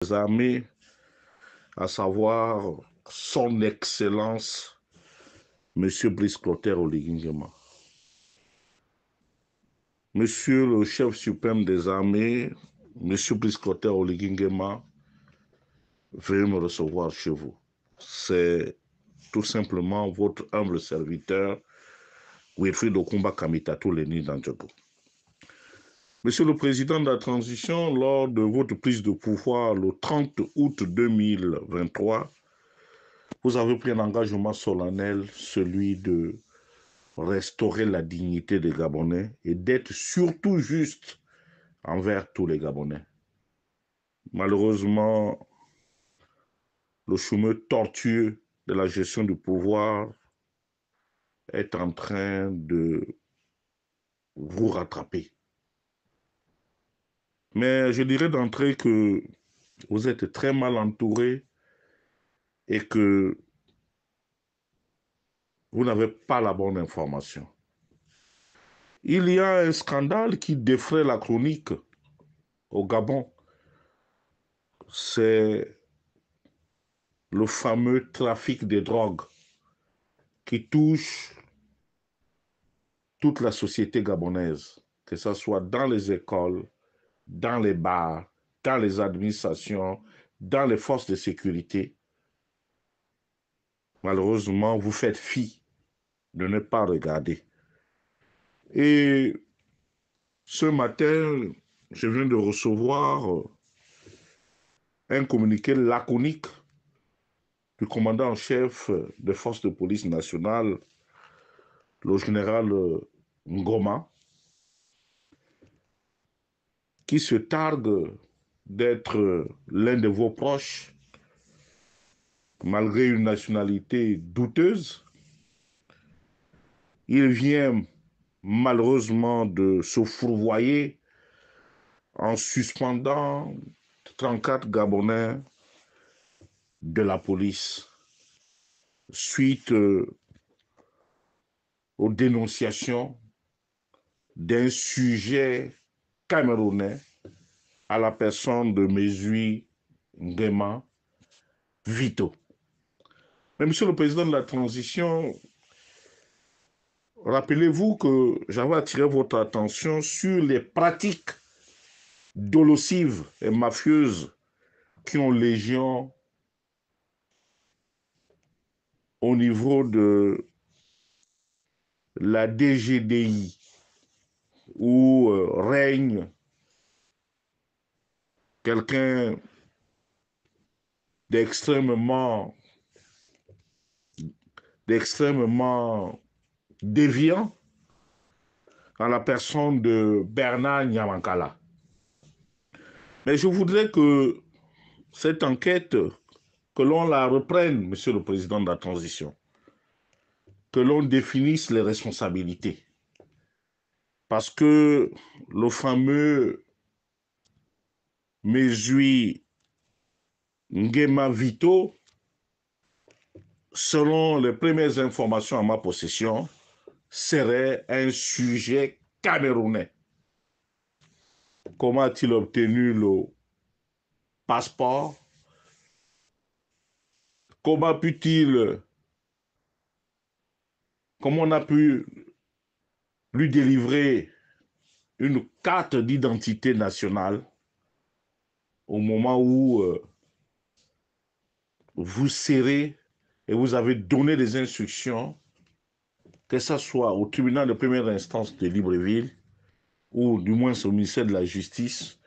des armées, à savoir son Excellence, M. Brice Clotaire Oligui Nguema. Monsieur le chef suprême des armées, M. Brice Clotaire Oligui Nguema, veuillez me recevoir chez vous. C'est tout simplement votre humble serviteur, Wilfried Okumba Kamitatou Leni Dandjogo. Monsieur le Président de la Transition, lors de votre prise de pouvoir le 30 août 2023, vous avez pris un engagement solennel, celui de restaurer la dignité des Gabonais et d'être surtout juste envers tous les Gabonais. Malheureusement, le chemin tortueux de la gestion du pouvoir est en train de vous rattraper. Mais je dirais d'entrée que vous êtes très mal entouré et que vous n'avez pas la bonne information. Il y a un scandale qui défraie la chronique au Gabon. C'est le fameux trafic des drogues qui touche toute la société gabonaise, que ce soit dans les écoles, dans les bars, dans les administrations, dans les forces de sécurité. Malheureusement, vous faites fi de ne pas regarder. Et ce matin, je viens de recevoir un communiqué laconique du commandant en chef des forces de police nationales, le général Ngoma, qui se targue d'être l'un de vos proches, malgré une nationalité douteuse. Il vient malheureusement de se fourvoyer en suspendant 34 Gabonais de la police suite aux dénonciations d'un sujet camerounais à la personne de Mesui Nguema Vito. Mais Monsieur le Président de la Transition, rappelez-vous que j'avais attiré votre attention sur les pratiques dolosives et mafieuses qui ont légion au niveau de la DGDI, où règne quelqu'un d'extrêmement déviant en la personne de Bernard Nyamankala. Mais je voudrais que cette enquête, que l'on la reprenne, Monsieur le Président de la Transition, que l'on définisse les responsabilités. Parce que le fameux Mesui Nguema Vito, selon les premières informations à ma possession, serait un sujet camerounais. Comment a-t-il obtenu le passeport? Comment on a pu lui délivrer une carte d'identité nationale au moment où vous serrez et vous avez donné des instructions, que ce soit au tribunal de première instance de Libreville ou du moins au ministère de la Justice,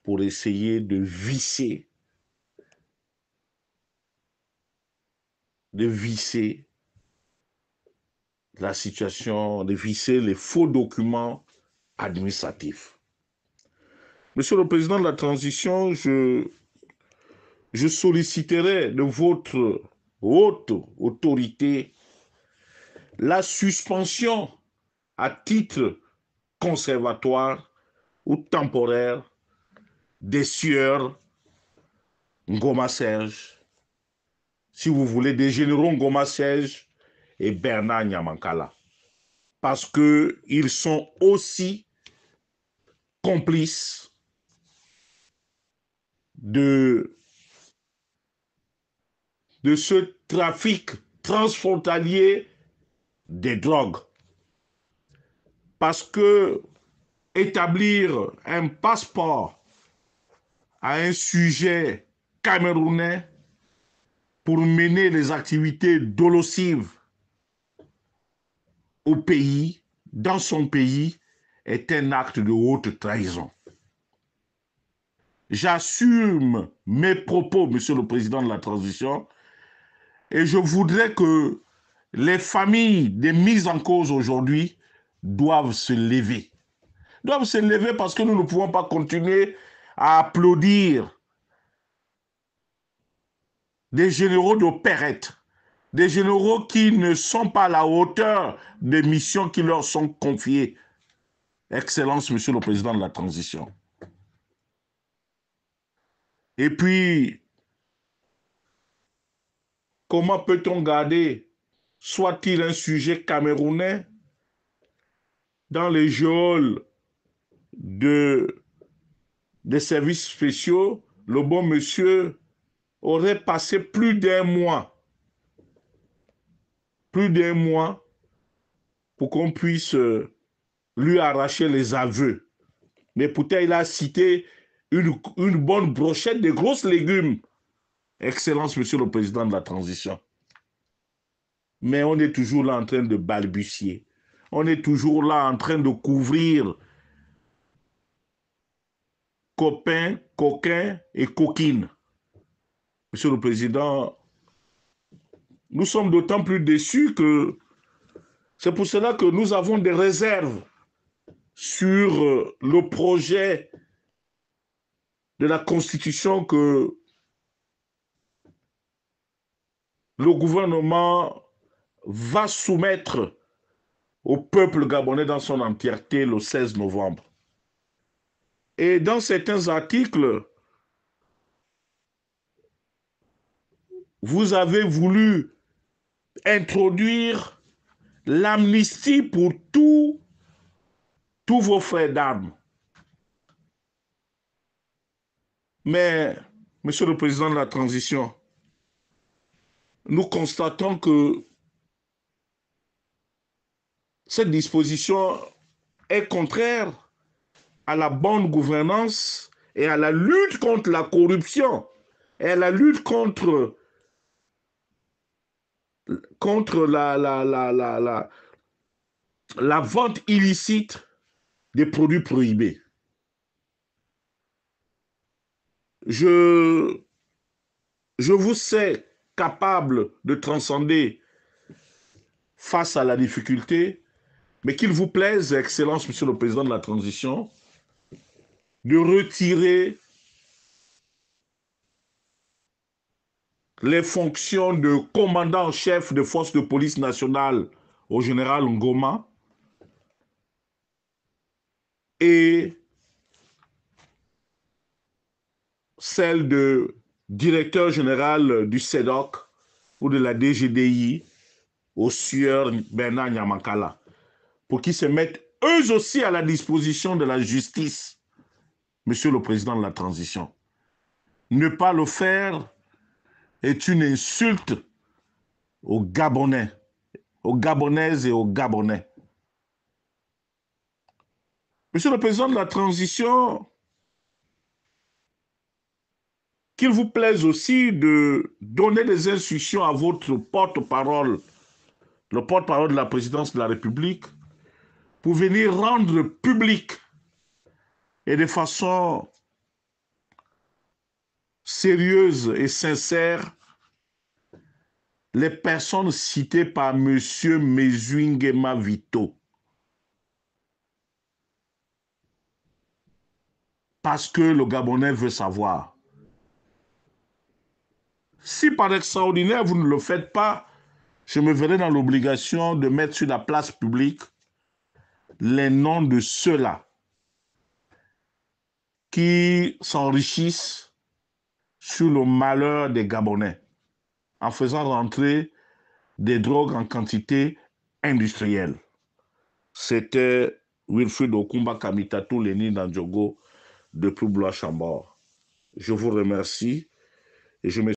pour essayer de visser la situation, de visser les faux documents administratifs. Monsieur le Président de la Transition, je solliciterai de votre haute autorité la suspension à titre conservatoire ou temporaire des sieurs Ngoma Serge, si vous voulez, des généraux Ngoma Serge et Bernard Nyamankala, parce qu'ils sont aussi complices de de ce trafic transfrontalier des drogues. Parce que établir un passeport à un sujet camerounais pour mener les activités dolosives au pays, dans son pays, est un acte de haute trahison. J'assume mes propos, Monsieur le Président de la Transition, et je voudrais que les familles des mises en cause aujourd'hui doivent se lever. Doivent se lever parce que nous ne pouvons pas continuer à applaudir des généraux d'opérette, des généraux qui ne sont pas à la hauteur des missions qui leur sont confiées. Excellence, Monsieur le Président de la Transition. Et puis, comment peut-on garder, soit-il un sujet camerounais, dans les geôles des services spéciaux? Le bon monsieur aurait passé plus d'un mois pour qu'on puisse lui arracher les aveux. Mais pourtant, il a cité une bonne brochette de grosses légumes. Excellence, Monsieur le Président de la Transition. Mais on est toujours là en train de balbutier. On est toujours là en train de couvrir copains, coquins et coquines. Monsieur le Président, nous sommes d'autant plus déçus que c'est pour cela que nous avons des réserves sur le projet de la Constitution que le gouvernement va soumettre au peuple gabonais dans son entièreté le 16 novembre. Et dans certains articles, vous avez voulu introduire l'amnistie pour tous vos frères d'armes. Mais, Monsieur le Président de la Transition, nous constatons que cette disposition est contraire à la bonne gouvernance et à la lutte contre la corruption et à la lutte contre la vente illicite des produits prohibés. Je vous sais capable de transcender face à la difficulté, mais qu'il vous plaise, Excellence, Monsieur le Président de la Transition, de retirer les fonctions de commandant en chef de force de police nationale au général Ngoma et celle de directeur général du CEDOC ou de la DGDI au sieur Bernard Nyamakala, pour qu'ils se mettent eux aussi à la disposition de la justice, Monsieur le Président de la Transition. Ne pas le faire est une insulte aux Gabonais, aux Gabonaises et aux Gabonais. Monsieur le Président de la Transition, qu'il vous plaise aussi de donner des instructions à votre porte-parole, le porte-parole de la présidence de la République, pour venir rendre public et de façon sérieuse et sincère les personnes citées par M. Mezuingema Vito. Parce que le Gabonais veut savoir. Si par extraordinaire vous ne le faites pas, je me verrai dans l'obligation de mettre sur la place publique les noms de ceux-là qui s'enrichissent sur le malheur des Gabonais en faisant rentrer des drogues en quantité industrielle. C'était Wilfried Okumba Kamitatou Leni Nandjogo depuis Blois-Chambord. Je vous remercie et je me